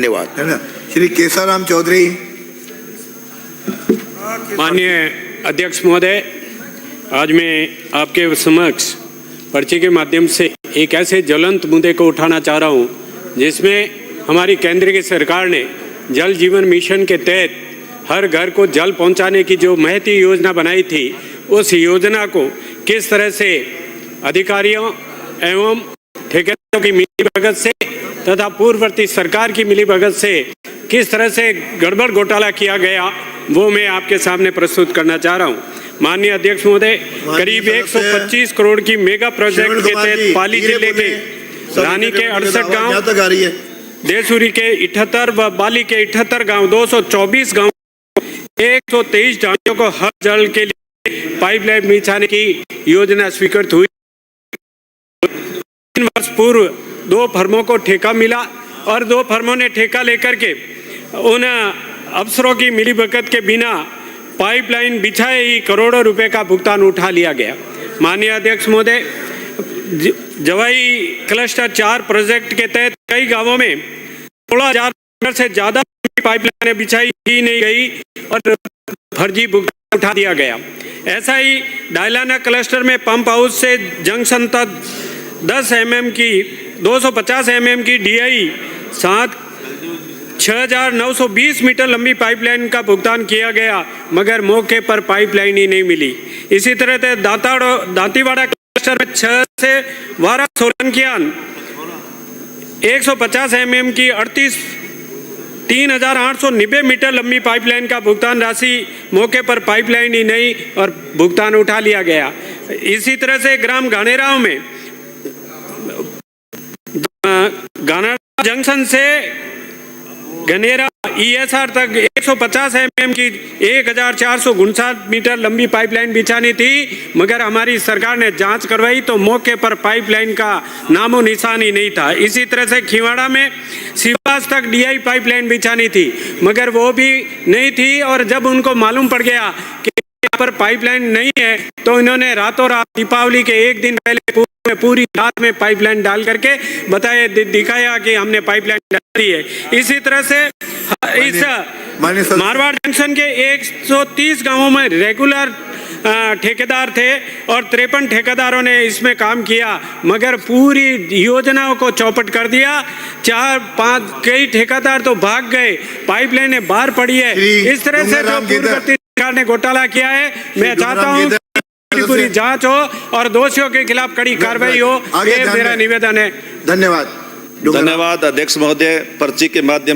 धन्यवाद। है ना। श्री केसाराम चौधरी। माननीय अध्यक्ष महोदय, आज मैं आपके समक्ष पर्ची के माध्यम से एक ऐसे ज्वलंत मुद्दे को उठाना चाह रहा हूं जिसमें हमारी केंद्र की सरकार ने जल जीवन मिशन के तहत हर घर को जल पहुंचाने की जो महती योजना बनाई थी, उस योजना को किस तरह से अधिकारियों एवं ठेकेदारों की मिलीभगत से तथा पूर्ववर्ती सरकार की मिलीभगत से किस तरह से गड़बड़ घोटाला किया गया, वो मैं आपके सामने प्रस्तुत करना चाह रहा हूँ। माननीय अध्यक्ष महोदय, करीब 125 करोड़ की मेगा प्रोजेक्ट के तहत पाली जिले के रानी के 68 गांव, देसूरी के 78 व बाली के 78 गांव, 224 गांव, 123 ढांचों को हर जल के लिए पाइपलाइन बिछाने की योजना स्वीकृत हुई। 3 वर्ष पूर्व 2 फर्मों को ठेका मिला और 2 फर्मों ने ठेका लेकर के उन अफसरों की मिलीभगत के बिना पाइपलाइन बिछाए ही करोड़ों रुपए का भुगतान उठा लिया गया। माननीय अध्यक्ष महोदय, जवाई क्लस्टर 4 प्रोजेक्ट के तहत कई गांवों में 16,000 से ज्यादा पाइपलाइनें बिछाई ही नहीं गई और फर्जी भुगतान उठा दिया गया। ऐसा ही डायलाना क्लस्टर में पंप हाउस से जंक्शन तक 10 mm की 250 mm की DI 6,920 मीटर लंबी पाइपलाइन का भुगतान किया गया, मगर मौके पर पाइपलाइन ही नहीं मिली। इसी तरह से दांतीवाड़ा क्लस्टर में 6 से 12 सोलंकियान 150 mm की 3,890 मीटर लंबी पाइपलाइन का भुगतान राशि मौके पर पाइपलाइन ही नहीं और भुगतान उठा लिया गया। इसी तरह से ग्राम घानेराव में घानेरा जंक्शन से घनेरा ESR तक 150 mm की 1,459 मीटर लंबी पाइपलाइन बिछानी थी, मगर हमारी सरकार ने जांच करवाई तो मौके पर पाइपलाइन का नामो निशान ही नहीं था। इसी तरह से खिवाड़ा में सिवास तक DI पाइपलाइन बिछानी थी, मगर वो भी नहीं थी और जब उनको मालूम पड़ गया कि यहाँ पर पाइपलाइन नहीं है तो इन्होंने रातों रात दीपावली के एक दिन पहले पूरी रात में पाइपलाइन डाल करके दिखाया कि हमने पाइपलाइन डाली है। इसी तरह से इस मारवाड़ जंक्शन के 130 गांवों में रेगुलर ठेकेदार थे और 53 ठेकेदारों ने इसमें काम किया, मगर पूरी योजनाओं को चौपट कर दिया। 4-5 कई ठेकेदार तो भाग गए, पाइपलाइनें बाहर पड़ी है। इस तरह से जो पूर्ववर्ती सरकार ने घोटाला किया है, मैं चाहता हूँ पूरी जांच हो और दोषियों के खिलाफ कड़ी कार्रवाई हो, ये मेरा निवेदन है। धन्यवाद। धन्यवाद अध्यक्ष महोदय। पर्ची के माध्यम